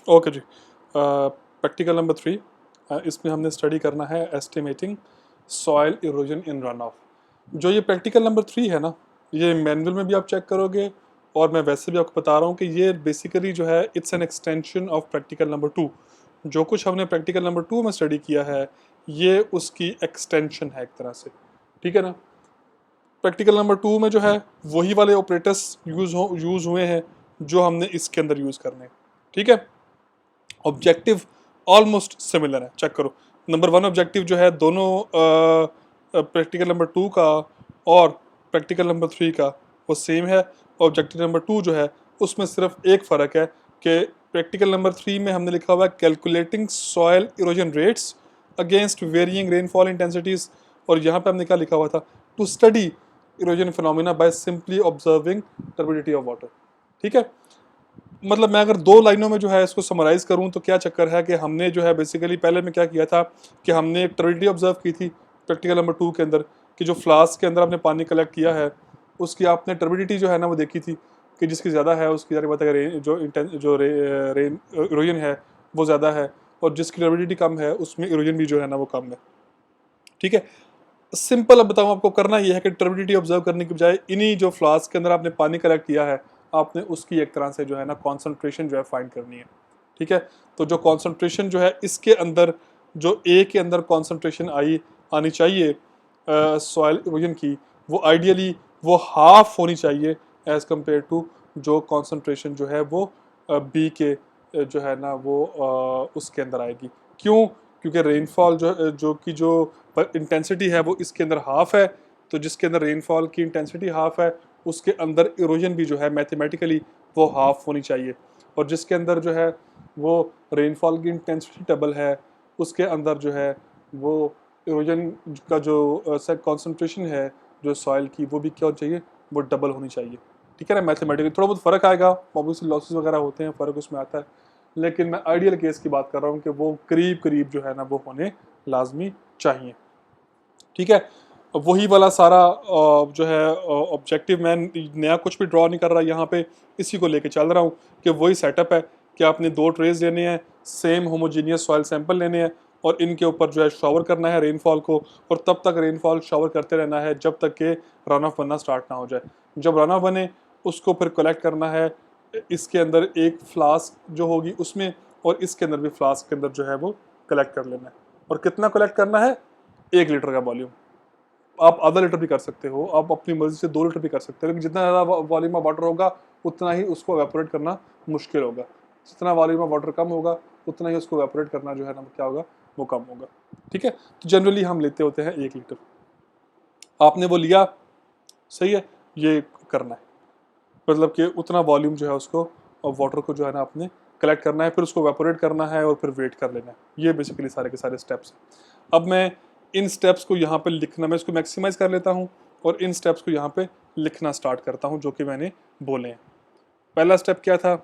Okay जी, practical number 3, इसमें हमने study करना है estimating soil erosion in run of. जो ये प्रैक्टिकल नंबर 3 है ना, ये मैनुअल में भी आप चेक करोगे और मैं वैसे भी आपको बता रहा हूँ कि ये बेसिकली जो है it's an extension of practical number 2। जो कुछ हमने प्रैक्टिकल नंबर 2 में स्टडी किया है ये उसकी एक्सटेंशन है एक तरह से, ठीक है ना। प्रैक्टिकल नंबर 2 में जो है वही वाले ऑपरेटर्स यूज़ हुए हैं जो हमने इसके अंदर यूज़ करने हैं, ठीक है। ऑब्जेक्टिव ऑलमोस्ट सिमिलर है, चेक करो। नंबर 1 ऑब्जेक्टिव जो है दोनों प्रैक्टिकल नंबर 2 का और प्रैक्टिकल नंबर 3 का वो सेम है। ऑब्जेक्टिव नंबर 2 जो है उसमें सिर्फ एक फ़र्क है कि प्रैक्टिकल नंबर 3 में हमने लिखा हुआ है calculating soil erosion rates against varying rainfall intensities, और यहाँ पे हमने क्या लिखा हुआ था, to study erosion phenomena by simply observing turbidity of water, ठीक है। मतलब मैं अगर दो लाइनों में जो है इसको समराइज करूं तो क्या चक्कर है कि हमने जो है बेसिकली पहले में क्या किया था कि हमने एक टर्बिडिटी ऑब्जर्व की थी प्रैक्टिकल नंबर 2 के अंदर, कि जो फ्लास्क के अंदर आपने पानी कलेक्ट किया है उसकी आपने टर्बिडिटी जो है ना वो देखी थी कि जिसकी ज़्यादा है उसकी ज़्यादा बात है, रेन इरोजन है वो ज़्यादा है, और जिसकी टर्बिडिटी कम है उसमें इरोजन भी जो है ना वो कम है, ठीक है। सिंपल अब बताऊँ आपको, करना ये है कि टर्बिडिटी ऑब्जर्व करने की बजाय इन्हीं जो फ्लास्क के अंदर आपने पानी कलेक्ट किया है आपने उसकी एक तरह से जो है ना कॉन्सेंट्रेशन जो है फाइंड करनी है, ठीक है। तो जो कॉन्सेंट्रेशन जो है इसके अंदर, जो ए के अंदर कॉन्सेंट्रेशन आनी चाहिए सॉइल इरोजन की, वो आइडियली वो हाफ होनी चाहिए एज़ कम्पेयर टू जो कॉन्सेंट्रेशन जो है वो बी के जो है ना वो उसके अंदर आएगी। क्यों? क्योंकि रेनफॉल जो इंटेंसिटी है वो इसके अंदर हाफ है, तो जिसके अंदर रेनफॉल की इंटेंसिटी हाफ है उसके अंदर इरोजन भी जो है मैथमेटिकली वो हाफ होनी चाहिए, और जिसके अंदर जो है वो रेनफॉल की इंटेंसिटी डबल है उसके अंदर जो है वो इरोजन का जो कॉन्सेंट्रेशन है जो सॉइल की वो भी क्या होनी चाहिए, वो डबल होनी चाहिए, ठीक है ना। मैथमेटिकली थोड़ा बहुत फ़र्क आएगा, ऑब्वियसली लॉसेस वगैरह होते हैं, फ़र्क उसमें आता है, लेकिन मैं आइडियल केस की बात कर रहा हूँ कि वो करीब करीब जो है ना वो होने लाजमी चाहिए, ठीक है। वही वाला सारा जो है ऑब्जेक्टिव, मैं नया कुछ भी ड्रॉ नहीं कर रहा यहाँ पे, इसी को लेके चल रहा हूँ कि वही सेटअप है कि आपने दो ट्रेज लेने हैं, सेम होमोजीनियस सॉइल सैंपल लेने हैं और इनके ऊपर जो है शॉवर करना है रेनफॉल को, और तब तक रेनफॉल शॉवर करते रहना है जब तक कि रन ऑफ बनना स्टार्ट ना हो जाए। जब रन ऑफ बने उसको फिर कलेक्ट करना है इसके अंदर एक फ्लास्क जो होगी उसमें, और इसके अंदर भी फ्लास्क के अंदर जो है वो कलेक्ट कर लेना है। और कितना कलेक्ट करना है? 1 लीटर का वॉल्यूम। आप आधा लीटर भी कर सकते हो, आप अपनी मर्जी से 2 लीटर भी कर सकते हो, लेकिन जितना ज़्यादा वॉल्यूम ऑफ वाटर होगा उतना ही उसको एवेपोरेट करना मुश्किल होगा। जितना वॉल्यूम ऑफ वाटर कम होगा उतना ही उसको एवेपोरेट करना जो है ना क्या होगा, वो कम होगा, ठीक है। तो जनरली हम लेते होते हैं 1 लीटर। आपने वो लिया, सही है, ये करना है, मतलब कि उतना वॉल्यूम जो है उसको और वाटर को जो है ना आपने कलेक्ट करना है, फिर उसको वेपोरेट करना है और फिर वेट कर लेना है। ये बेसिकली सारे के सारे स्टेप्स हैं। अब मैं इन स्टेप्स को यहाँ पे लिखना, मैं इसको मैक्सिमाइज कर लेता हूँ और इन स्टेप्स को यहाँ पे लिखना स्टार्ट करता हूँ जो कि मैंने बोले हैं। पहला स्टेप क्या था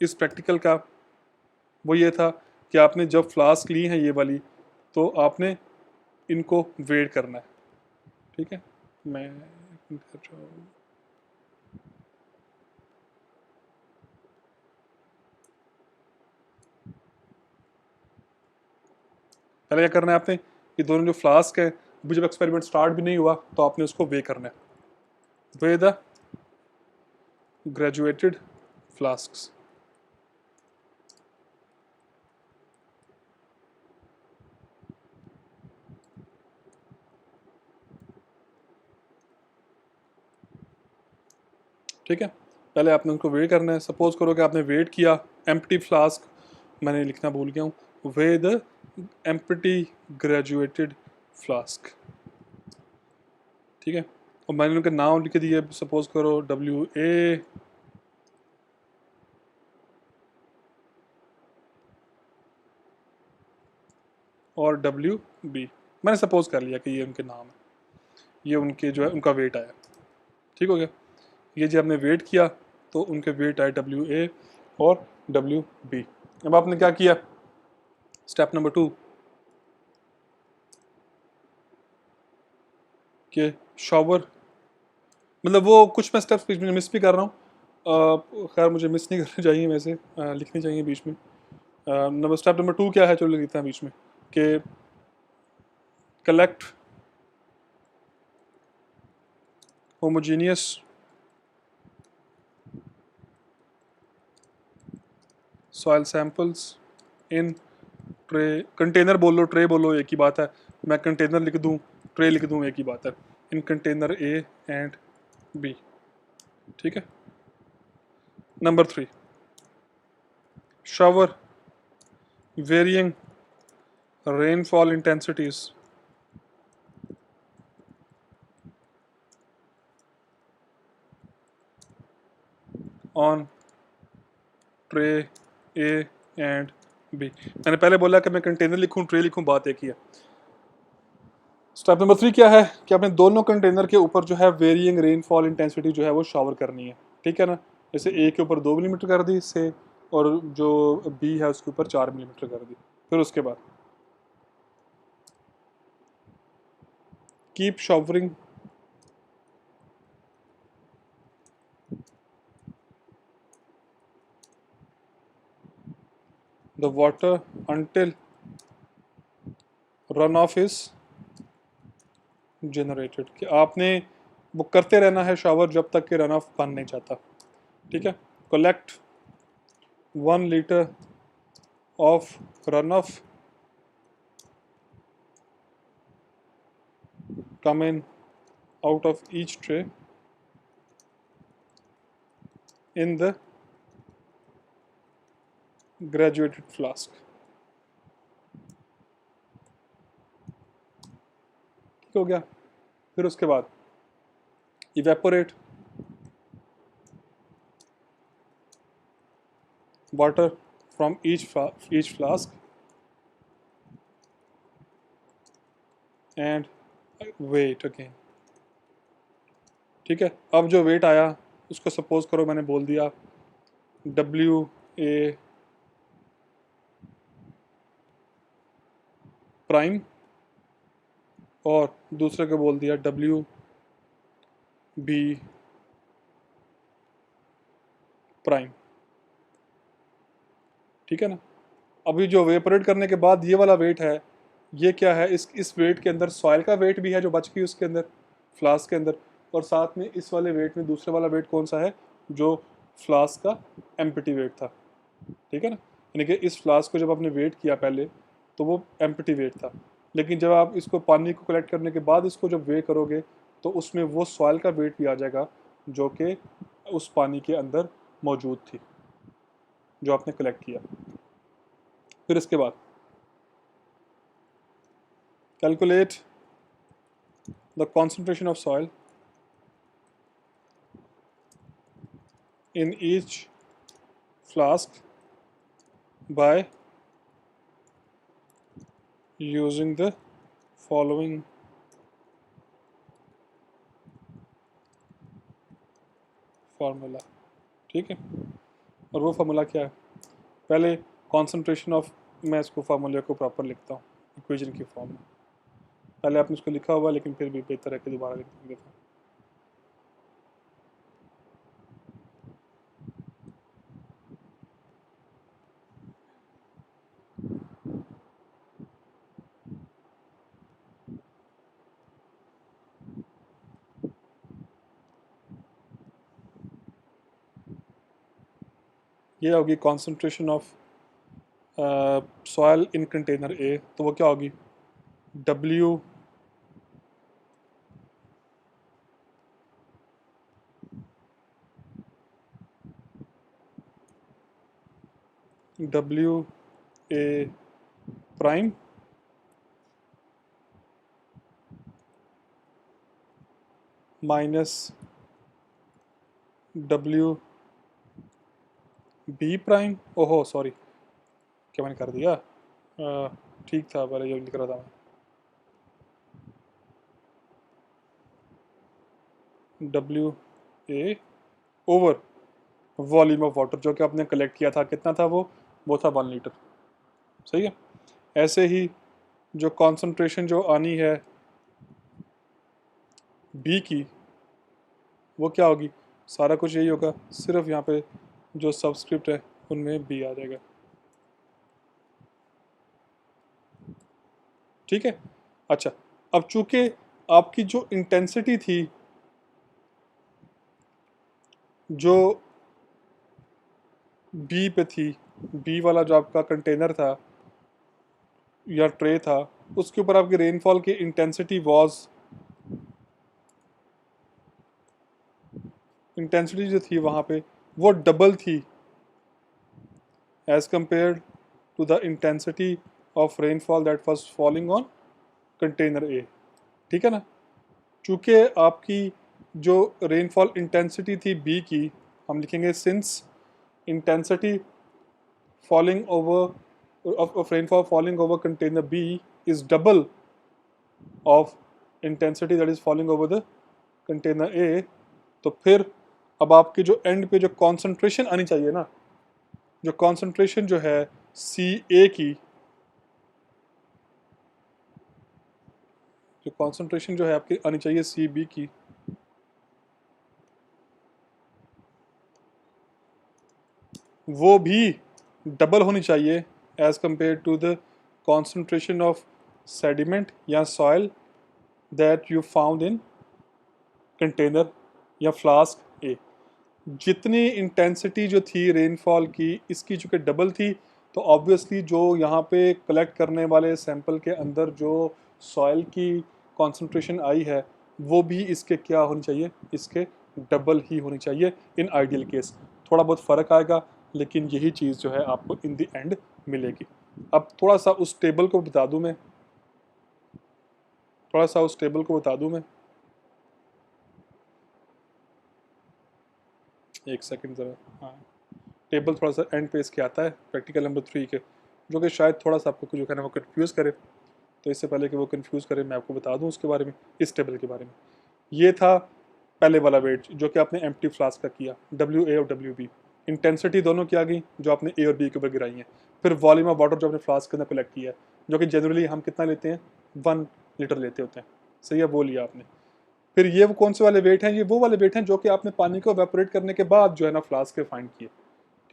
इस प्रैक्टिकल का? वो ये था कि आपने जब फ्लास्क ली हैं ये वाली, तो आपने इनको वेट करना है, ठीक है। मैं पहले क्या करना है आपने, ये दोनों जो फ्लास्क है अभी जब एक्सपेरिमेंट स्टार्ट भी नहीं हुआ तो आपने उसको वे करना है, वे द ग्रेजुएटेड फ्लास्क्स, ठीक है। पहले आपने उनको वेट करना है। सपोज करो कि आपने वेट किया, एम्प्टी फ्लास्क मैंने लिखना भूल गया हूँ, way the empty graduated flask, ठीक है। और मैंने उनके नाम लिख दिए, सपोज करो WA और WB, मैंने सपोज कर लिया कि ये उनके नाम है, ये उनके जो है उनका वेट आया, ठीक हो गया। ये जो आपने वेट किया तो उनके वेट आए WA और WB। अब आपने क्या किया, स्टेप नंबर 2 के शॉवर, मतलब वो कुछ मैं स्टेप्स मिस भी कर रहा हूँ, खैर मुझे मिस नहीं करनी चाहिए वैसे, लिखनी चाहिए बीच में। नंबर स्टेप नंबर 2 क्या है, चलो लिखते हैं बीच में कि कलेक्ट होमोजीनियस सॉइल सैंपल्स इन ट्रे। कंटेनर बोलो ट्रे बोलो एक ही बात है, मैं कंटेनर लिख दूँ ट्रे लिख दूँ एक ही बात है। In container A and B, ठीक है। Number 3, shower varying rainfall intensities on tray A and B। मैंने पहले बोला कि मैं कंटेनर लिखूं ट्रे लिखूं, बात एक ही है। स्टेप नंबर 3 क्या है कि आपने दोनों कंटेनर के ऊपर जो है वेरिएंग रेनफॉल इंटेंसिटी जो है वो शावर करनी है, ठीक है ना। जैसे ए के ऊपर 2 मिलीमीटर कर दी इससे, और जो बी है उसके ऊपर 4 मिलीमीटर कर दी। फिर उसके बाद keep showering the water until run of is generated, कि आपने वो करते रहना है शावर जब तक कि रन ऑफ बन नहीं जाता, ठीक है। Collect 1 litre of run of coming out of each tray in the graduated flask। ठीक हो गया। फिर उसके बाद evaporate water from each flask and weigh again, ठीक है। अब जो वेट आया उसको सपोज करो मैंने बोल दिया WA प्राइम, और दूसरे को बोल दिया WB प्राइम, ठीक है ना। अभी जो वेपोरेट करने के बाद ये वाला वेट है, ये क्या है, इस वेट के अंदर सॉइल का वेट भी है जो बच गई उसके अंदर फ्लास्क के अंदर, और साथ में इस वाले वेट में दूसरे वाला वेट कौन सा है, जो फ्लास्क का एम्प्टी वेट था, ठीक है ना। यानी कि इस फ्लास्क को जब आपने वेट किया पहले तो वो एम्प्टी वेट था, लेकिन जब आप इसको पानी को कलेक्ट करने के बाद इसको जब वे करोगे तो उसमें वो सॉइल का वेट भी आ जाएगा जो कि उस पानी के अंदर मौजूद थी जो आपने कलेक्ट किया। फिर इसके बाद calculate the concentration of soil in each flask by using the following formula, ठीक है। और वो फार्मूला क्या है, पहले कॉन्सेंट्रेशन ऑफ, मैं इसको फार्मूले को प्रॉपर लिखता हूँ इक्वेशन की फॉर्म में। पहले आपने इसको लिखा हुआ लेकिन फिर भी बेहतर है कि दोबारा लिख देंगे। ये होगी concentration of soil in container ए, तो वो क्या होगी W A prime minus WB prime, ओहो सॉरी क्या मैंने कर दिया, ठीक था पहले जो लिख रहा था मैं, WA over volume of water जो कि आपने कलेक्ट किया था, कितना था वो था 1 लीटर, सही है। ऐसे ही जो कॉन्सेंट्रेशन जो आनी है बी की वो क्या होगी, सारा कुछ यही होगा, सिर्फ यहाँ पे जो सबस्क्रिप्ट है उनमें बी आ जाएगा। ठीक है। अच्छा, अब चूंकि आपकी जो इंटेंसिटी थी, जो बी पे थी, बी वाला जो आपका कंटेनर था या ट्रे था, उसके ऊपर आपकी रेनफॉल की इंटेंसिटी जो थी वहाँ पे वो डबल थी as compared to the intensity of rainfall that was falling on container A. ठीक है ना। चूँकि आपकी जो रेनफॉल इंटेंसिटी थी बी की, हम लिखेंगे since intensity falling over of rainfall falling over container B is double of intensity that is falling over the container A, तो फिर अब आपके जो एंड पे जो कॉन्सेंट्रेशन आनी चाहिए ना, जो कॉन्सेंट्रेशन जो है सी ए की, जो कॉन्सेंट्रेशन जो है आपकी आनी चाहिए सी बी की, वो भी डबल होनी चाहिए as compare to the concentration of sediment या soil that you found in container या फ्लास्क ए। जितनी इंटेंसिटी जो थी रेनफॉल की, इसकी चूँकि डबल थी, तो ऑब्वियसली जो यहाँ पे कलेक्ट करने वाले सैंपल के अंदर जो सॉइल की कॉन्सेंट्रेशन आई है वो भी इसके क्या होनी चाहिए, इसके डबल ही होनी चाहिए इन आइडियल केस। थोड़ा बहुत फ़र्क आएगा, लेकिन यही चीज़ जो है आपको इन द एंड मिलेगी। अब थोड़ा सा उस टेबल को बता दूँ मैं, एक सेकंड ज़रा। हाँ, टेबल थोड़ा सा एंड पे इसके आता है प्रैक्टिकल नंबर 3 के, जो कि शायद थोड़ा सा आपको जो है ना वो कन्फ्यूज़ करे। तो इससे पहले कि वो कन्फ्यूज़ करे, मैं आपको बता दूं उसके बारे में, इस टेबल के बारे में। ये था पहले वाला वेट जो कि आपने एम्प्टी फ्लास्क का किया, WA और WB। इंटेंसिटी दोनों की आ गई जो आपने A और B के ऊपर गिराई हैं। फिर वॉल्यूम ऑफ वाटर जो आपने फ्लास्क के अंदर कलेक्ट किया है, जो कि जनरली हम कितना लेते हैं, 1 लीटर लेते होते हैं। सही है, वो लिया आपने। फिर ये वो कौन से वाले वेट हैं, ये वो वाले वेट हैं जो कि आपने पानी को वेपोरेट करने के बाद जो है ना फ्लास्क के फाइंड किए।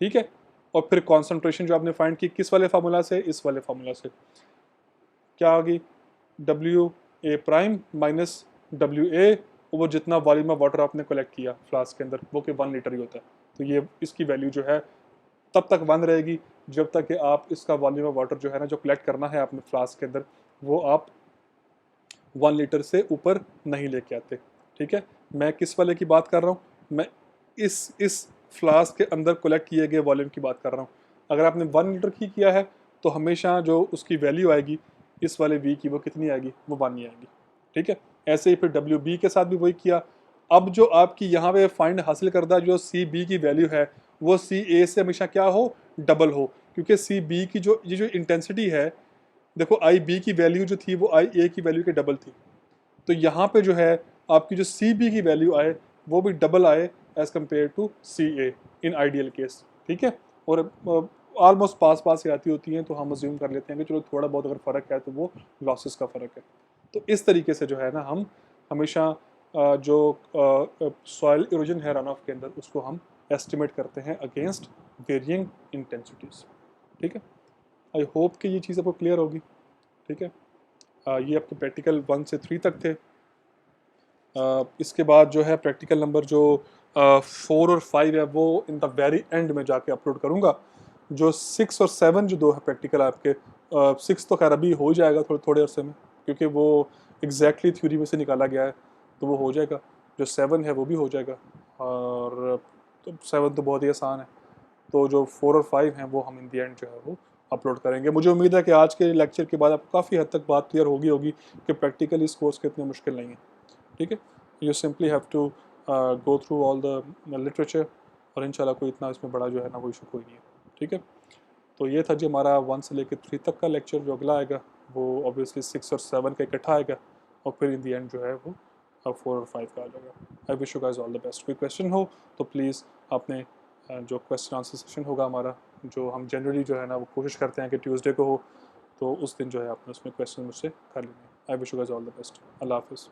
ठीक है। और फिर कॉन्सेंट्रेशन जो आपने फाइंड की किस वाले फार्मूला से, इस वाले फार्मूला से, क्या आ गई, WA प्राइम माइनस WA, वो जितना वॉल्यूम ऑफ वाटर आपने कलेक्ट किया फ्लास्क के अंदर, वो कि 1 लीटर ही होता है। तो ये इसकी वैल्यू जो है तब तक 1 रहेगी जब तक कि आप इसका वॉल्यूम ऑफ वाटर जो है ना जो कलेक्ट करना है आपने फ्लास्क के अंदर, वो आप 1 लीटर से ऊपर नहीं लेके आते। ठीक है। मैं किस वाले की बात कर रहा हूँ, मैं इस फ्लास्क के अंदर कलेक्ट किए गए वॉल्यूम की बात कर रहा हूँ। अगर आपने 1 लीटर की किया है तो हमेशा जो उसकी वैल्यू आएगी इस वाले V की, वो कितनी आएगी, वो 1 ही आएगी। ठीक है। ऐसे ही फिर WB के साथ भी वही किया। अब जो आपकी यहाँ पे फाइंड हासिल करदा जो CB की वैल्यू है वो CA से हमेशा क्या हो, डबल हो, क्योंकि CB की जो ये जो इंटेंसिटी है, देखो IB की वैल्यू जो थी वो IA की वैल्यू के डबल थी। तो यहाँ पे जो है आपकी जो CB की वैल्यू आए वो भी डबल आए as compare to CA in ideal case. ठीक है। और ऑलमोस्ट पास पास ही आती होती हैं, तो हम अज्यूम कर लेते हैं कि चलो थोड़ा बहुत अगर फ़र्क है तो वो लॉसेस का फ़र्क है। तो इस तरीके से जो है ना हम हमेशा जो सॉइल इरोजन है रन ऑफ के अंदर, उसको हम एस्टिमेट करते हैं अगेंस्ट वेरिइंग इंटेंसिटीज़। ठीक है। आई होप कि ये चीज़ आपको क्लियर होगी। ठीक है। ये आपके प्रैक्टिकल 1 से 3 तक थे। इसके बाद जो है प्रैक्टिकल नंबर जो 4 और 5 है वो इन द वेरी एंड में जाके अपलोड करूँगा। जो 6 और 7 जो 2 है प्रैक्टिकल आपके, 6 तो खैर अभी हो जाएगा थोड़े थोड़े अरसे में, क्योंकि वो एग्जैक्टली थ्योरी में से निकाला गया है, तो वो हो जाएगा। जो 7 है वो भी हो जाएगा, और तो 7 तो बहुत ही आसान है। तो जो 4 और 5 हैं वो हम इन दी एंड जो है वो अपलोड करेंगे। मुझे उम्मीद है कि आज के लेक्चर के बाद आपको काफ़ी हद तक बात क्लियर होगी कि प्रैक्टिकल इस कोर्स के इतने मुश्किल नहीं है। ठीक है। You simply have to go through all the literature, और इंशाल्लाह कोई इतना इसमें बड़ा जो है ना कोई इशू कोई नहीं है। ठीक है। तो ये था जी हमारा 1 से लेकर 3 तक का लेक्चर। जो अगला आएगा वो ऑब्वियसली 6 और 7 का इकट्ठा आएगा, और फिर इन दी एंड जो है वो 4 और 5 का आ जाएगा। आई wish you guys all the best. कोई क्वेश्चन हो तो प्लीज़ आपने जो क्वेश्चन आंसर सेशन होगा हमारा, जो हम जनरली जो है ना वो कोशिश करते हैं कि ट्यूसडे को हो, तो उस दिन जो है आपने उसमें क्वेश्चन मुझसे कर लेंगे। I wish you guys all the best. अल्लाह हाफिज़।